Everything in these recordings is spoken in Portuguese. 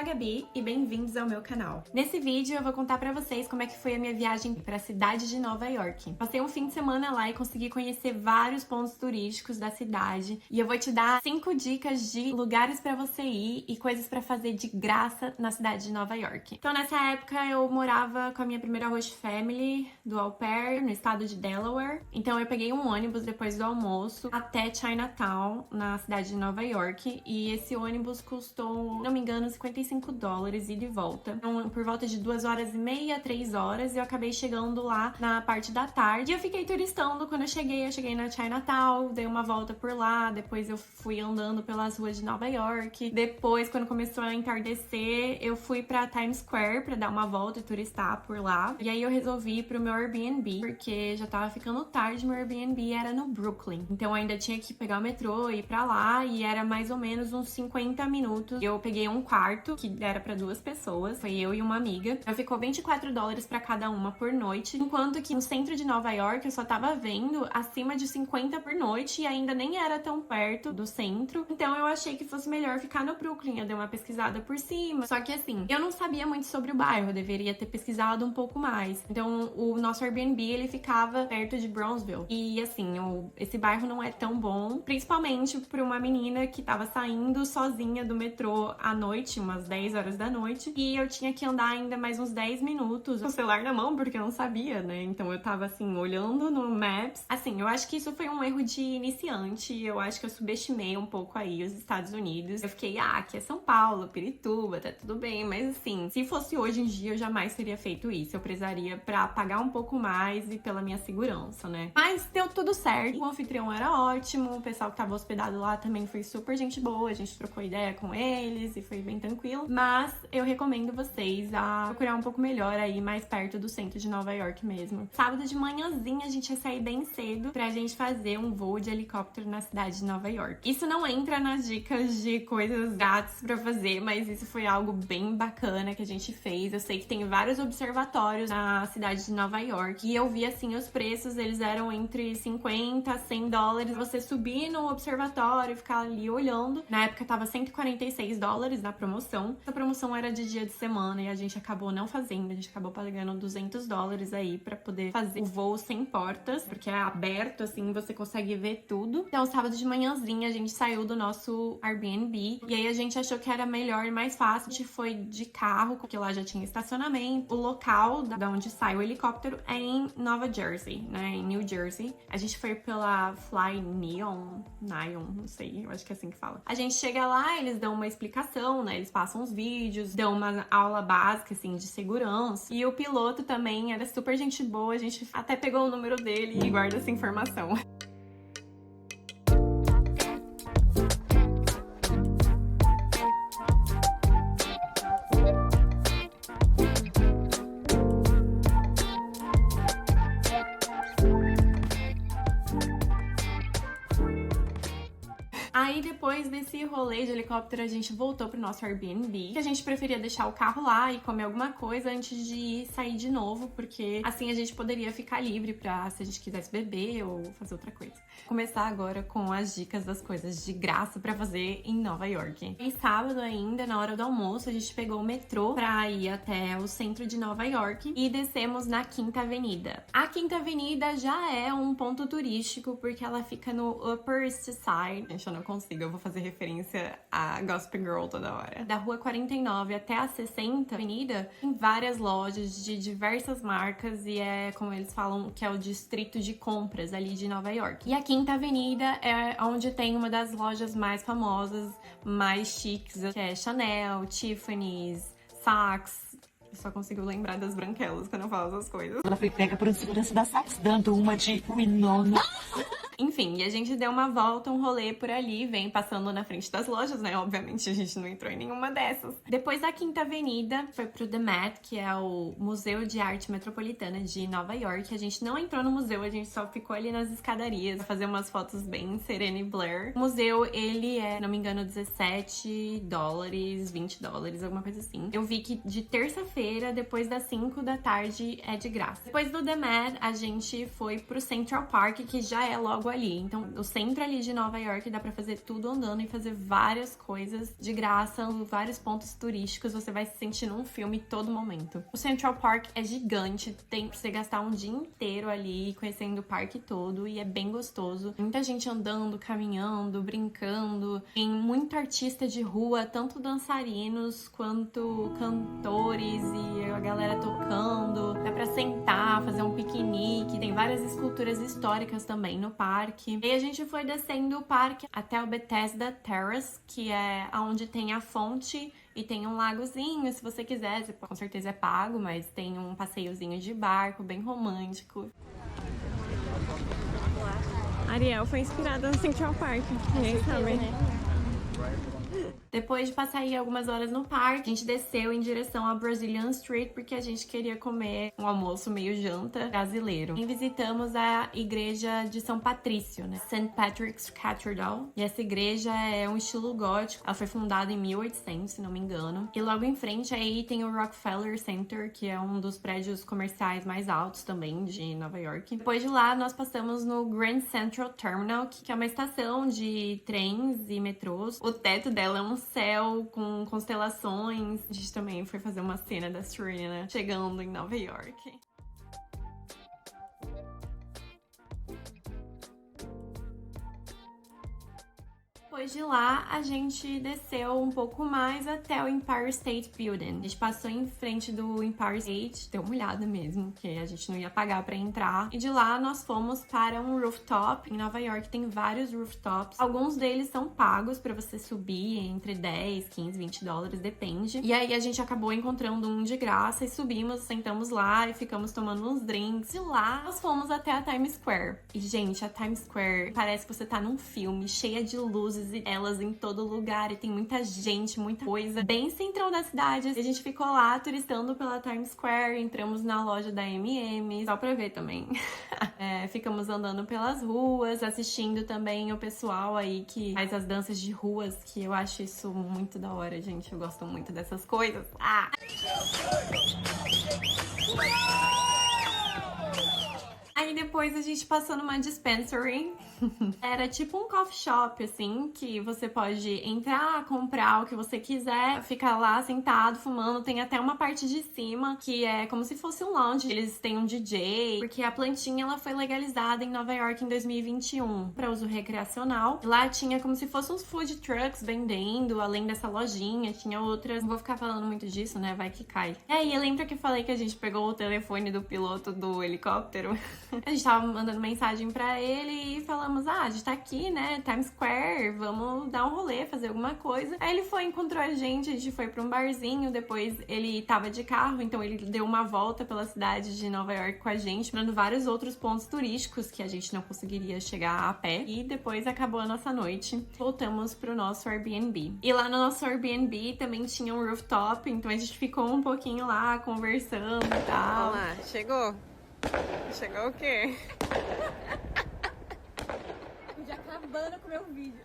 a Gabi e bem-vindos ao meu canal. Nesse vídeo eu vou contar pra vocês como é que foi a minha viagem pra cidade de Nova York. Passei um fim de semana lá e consegui conhecer vários pontos turísticos da cidade e eu vou te dar 5 dicas de lugares pra você ir e coisas pra fazer de graça na cidade de Nova York. Então nessa época eu morava com a minha primeira host family do au pair no estado de Delaware. Então eu peguei um ônibus depois do almoço até Chinatown, na cidade de Nova York, e esse ônibus custou, não me engano, $55 ida e volta. Então, por volta de 2h30, 3 horas, eu acabei chegando lá na parte da tarde. E eu fiquei turistando quando eu cheguei na Chinatown, dei uma volta por lá, depois eu fui andando pelas ruas de Nova York. Depois, quando começou a entardecer, eu fui pra Times Square pra dar uma volta e turistar por lá. E aí eu resolvi ir pro meu Airbnb, porque já tava ficando tarde, meu Airbnb era no Brooklyn. Então eu ainda tinha que pegar o metrô e ir pra lá, e era mais ou menos uns 50 minutos. Eu peguei um quarto que era pra 2 pessoas, foi eu e uma amiga. Então ficou $24 pra cada uma por noite, enquanto que no centro de Nova York eu só tava vendo acima de 50 por noite e ainda nem era tão perto do centro. Então eu achei que fosse melhor ficar no Brooklyn. Eu dei uma pesquisada por cima, só que assim, eu não sabia muito sobre o bairro, eu deveria ter pesquisado um pouco mais. Então o nosso Airbnb, ele ficava perto de Bronzeville. E assim, esse bairro não é tão bom, principalmente pra uma menina que tava saindo sozinha do metrô à noite, umas 10 horas da noite, e eu tinha que andar ainda mais uns 10 minutos com o celular na mão, porque eu não sabia, né? Então eu tava assim, olhando no Maps. Assim, eu acho que isso foi um erro de iniciante, eu acho que eu subestimei um pouco aí os Estados Unidos. Eu fiquei, aqui é São Paulo, Pirituba, tá tudo bem, mas assim, se fosse hoje em dia, eu jamais teria feito isso. Eu precisaria pra pagar um pouco mais e pela minha segurança, né? Mas deu tudo certo, o anfitrião era ótimo, o pessoal que tava hospedado lá também foi super gente boa, a gente trocou ideia com eles e foi bem tranquilo. Mas eu recomendo vocês a procurar um pouco melhor aí, mais perto do centro de Nova York mesmo. Sábado de manhãzinha a gente ia sair bem cedo pra gente fazer um voo de helicóptero na cidade de Nova York. Isso não entra nas dicas de coisas grátis pra fazer, mas isso foi algo bem bacana que a gente fez. Eu sei que tem vários observatórios na cidade de Nova York e eu vi assim os preços, eles eram entre 50 a $100. Você subir no observatório e ficar ali olhando. Na época tava $146 na promoção. Essa promoção era de dia de semana e a gente acabou não fazendo. A gente acabou pagando $200 aí pra poder fazer o voo sem portas, porque é aberto, assim, você consegue ver tudo. Então, sábado de manhãzinha, a gente saiu do nosso Airbnb e aí a gente achou que era melhor e mais fácil. A gente foi de carro, porque lá já tinha estacionamento. O local da onde sai o helicóptero é em Nova Jersey, né, em New Jersey. A gente foi pela Fly Neon, não sei, eu acho que é assim que fala. A gente chega lá, eles dão uma explicação, né, eles passam os vídeos, dão uma aula básica, assim, de segurança. E o piloto também era super gente boa, a gente até pegou o número dele e guarda essa informação. Aí depois desse rolê de helicóptero a gente voltou pro nosso Airbnb, que a gente preferia deixar o carro lá e comer alguma coisa antes de sair de novo, porque assim a gente poderia ficar livre pra, se a gente quisesse beber ou fazer outra coisa. Vou começar agora com as dicas das coisas de graça pra fazer em Nova York. E sábado ainda, na hora do almoço, a gente pegou o metrô pra ir até o centro de Nova York e descemos na Quinta Avenida. A Quinta Avenida já é um ponto turístico porque ela fica no Upper East Side. Gente, eu não consigo, eu vou fazer referência a Gossip Girl toda hora. Da rua 49 até a 60 Avenida, tem várias lojas de diversas marcas e é, como eles falam, que é o distrito de compras ali de Nova York. E a Quinta Avenida é onde tem uma das lojas mais famosas, mais chiques, que é Chanel, Tiffany's, Saks. Eu só consigo lembrar das branquelas quando eu falo essas coisas. Ela foi pega por um segurança da Saks dando uma de Winona. Enfim, e a gente deu uma volta, um rolê por ali, vem passando na frente das lojas, né? Obviamente a gente não entrou em nenhuma dessas. Depois da Quinta Avenida, foi pro The Met, que é o Museu de Arte Metropolitana de Nova York. A gente não entrou no museu, a gente só ficou ali nas escadarias, pra fazer umas fotos bem Serena e Blair. O museu, ele é, não me engano, $17, $20, alguma coisa assim. Eu vi que de terça-feira, depois das 5 da tarde, é de graça. Depois do The Met, a gente foi pro Central Park, que já é logo logo ali. Então, o centro ali de Nova York dá pra fazer tudo andando e fazer várias coisas de graça, vários pontos turísticos, você vai se sentir num filme todo momento. O Central Park é gigante, tem pra você gastar um dia inteiro ali conhecendo o parque todo e é bem gostoso. Muita gente andando, caminhando, brincando. Tem muito artista de rua, tanto dançarinos quanto cantores e a galera tocando. Dá pra sentar, fazer um piquenique. Tem várias esculturas históricas também no parque. E a gente foi descendo o parque até o Bethesda Terrace, que é onde tem a fonte e tem um lagozinho, se você quiser. Com certeza é pago, mas tem um passeiozinho de barco bem romântico. Ariel foi inspirada no Central Park, ninguém sabe. Depois de passar aí algumas horas no parque, a gente desceu em direção à Brazilian Street porque a gente queria comer um almoço meio janta brasileiro. E visitamos a igreja de São Patrício, né? St. Patrick's Cathedral. E essa igreja é um estilo gótico. Ela foi fundada em 1800, se não me engano. E logo em frente aí tem o Rockefeller Center, que é um dos prédios comerciais mais altos também de Nova York. Depois de lá, nós passamos no Grand Central Terminal, que é uma estação de trens e metrôs. O teto dela é um céu com constelações. A gente também foi fazer uma cena da Serena chegando em Nova York. Depois de lá, a gente desceu um pouco mais até o Empire State Building. A gente passou em frente do Empire State, deu uma olhada mesmo, porque a gente não ia pagar pra entrar. E de lá, nós fomos para um rooftop. Em Nova York tem vários rooftops. Alguns deles são pagos pra você subir entre 10, 15, 20 dólares, depende. E aí a gente acabou encontrando um de graça e subimos, sentamos lá e ficamos tomando uns drinks. De lá, nós fomos até a Times Square. E, gente, a Times Square parece que você tá num filme, cheia de luzes e elas em todo lugar, e tem muita gente, muita coisa, bem centrão da cidade. A gente ficou lá turistando pela Times Square, entramos na loja da M&M, só pra ver também. Ficamos andando pelas ruas, assistindo também o pessoal aí que faz as danças de ruas, que eu acho isso muito da hora, gente. Eu gosto muito dessas coisas. Aí depois a gente passou numa dispensary. Era tipo um coffee shop, assim, que você pode entrar, comprar o que você quiser, ficar lá sentado, fumando. Tem até uma parte de cima que é como se fosse um lounge. Eles têm um DJ, porque a plantinha ela foi legalizada em Nova York em 2021 para uso recreacional. Lá tinha como se fossem uns food trucks vendendo, além dessa lojinha, tinha outras. Não vou ficar falando muito disso, né? Vai que cai. E aí, lembra que eu falei que a gente pegou o telefone do piloto do helicóptero? A gente tava mandando mensagem pra ele e falamos, a gente tá aqui, né, Times Square, vamos dar um rolê, fazer alguma coisa. Aí ele foi, encontrou a gente foi pra um barzinho, depois ele tava de carro, então ele deu uma volta pela cidade de Nova York com a gente, mostrando vários outros pontos turísticos que a gente não conseguiria chegar a pé. E depois acabou a nossa noite, voltamos pro nosso Airbnb. E lá no nosso Airbnb também tinha um rooftop, então a gente ficou um pouquinho lá, conversando e tal. Olha lá, chegou? Chegou o quê? Já acabando com o meu vídeo.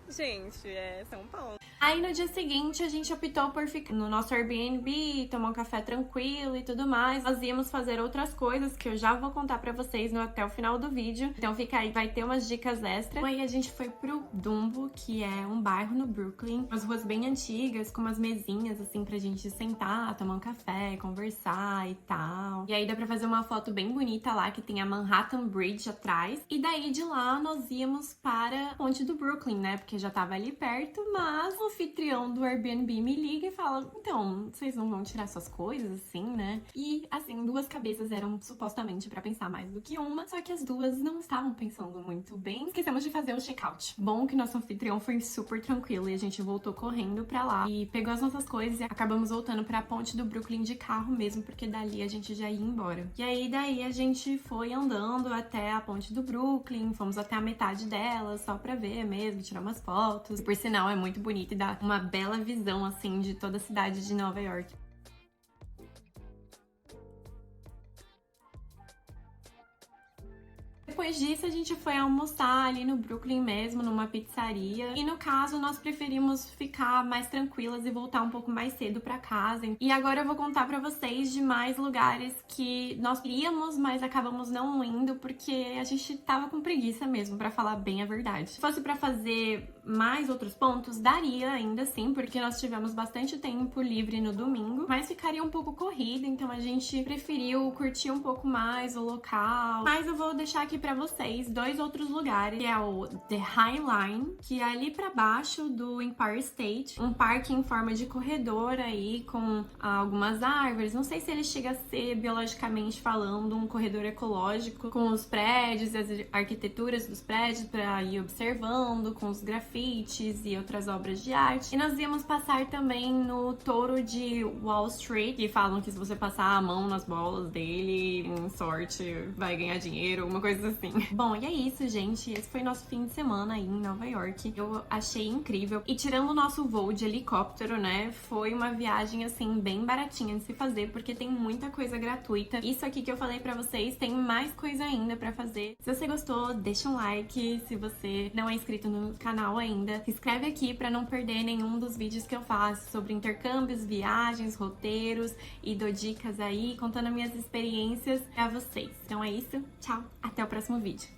Gente, é São Paulo. Aí no dia seguinte a gente optou por ficar no nosso Airbnb, tomar um café tranquilo e tudo mais. Nós íamos fazer outras coisas que eu já vou contar pra vocês até o final do vídeo. Então fica aí, vai ter umas dicas extras. Aí a gente foi pro Dumbo, que é um bairro no Brooklyn. Umas ruas bem antigas, com umas mesinhas assim pra gente sentar, tomar um café, conversar e tal. E aí dá pra fazer uma foto bem bonita lá, que tem a Manhattan Bridge atrás. E daí de lá nós íamos para a ponte do Brooklyn, né? Porque já tava ali perto, mas o anfitrião do Airbnb me liga e fala, então, vocês não vão tirar suas coisas, assim, né? E, assim, duas cabeças eram supostamente pra pensar mais do que uma, só que as duas não estavam pensando muito bem. Esquecemos de fazer o check-out. Bom que nosso anfitrião foi super tranquilo e a gente voltou correndo pra lá e pegou as nossas coisas e acabamos voltando pra ponte do Brooklyn de carro mesmo, porque dali a gente já ia embora. E aí, daí a gente foi andando até a ponte do Brooklyn, fomos até a metade dela, só pra ver mesmo, tirar umas fotos. E, por sinal, é muito bonito e dá uma bela visão, assim, de toda a cidade de Nova York. depois disso a gente foi almoçar ali no Brooklyn mesmo, numa pizzaria. E no caso, nós preferimos ficar mais tranquilas e voltar um pouco mais cedo pra casa. E agora eu vou contar pra vocês de mais lugares que nós queríamos, mas acabamos não indo porque a gente tava com preguiça mesmo, pra falar bem a verdade. Se fosse pra fazer mais outros pontos, daria ainda assim, porque nós tivemos bastante tempo livre no domingo, mas ficaria um pouco corrido, então a gente preferiu curtir um pouco mais o local. Mas eu vou deixar aqui pra vocês dois outros lugares, que é o The High Line, que é ali pra baixo do Empire State, um parque em forma de corredor aí, com algumas árvores. Não sei se ele chega a ser, biologicamente falando, um corredor ecológico, com os prédios e as arquiteturas dos prédios pra ir observando, com os grafites e outras obras de arte. E nós íamos passar também no touro de Wall Street, que falam que se você passar a mão nas bolas dele, em sorte, vai ganhar dinheiro, alguma coisa assim. Bom, e é isso, gente. Esse foi nosso fim de semana aí em Nova York. Eu achei incrível. E tirando o nosso voo de helicóptero, né, foi uma viagem, assim, bem baratinha de se fazer, porque tem muita coisa gratuita. Isso aqui que eu falei pra vocês, tem mais coisa ainda pra fazer. Se você gostou, deixa um like. Se você não é inscrito no canal ainda, se inscreve aqui pra não perder nenhum dos vídeos que eu faço sobre intercâmbios, viagens, roteiros, e dou dicas aí, contando minhas experiências pra vocês. Então é isso, tchau, até o próximo vídeo.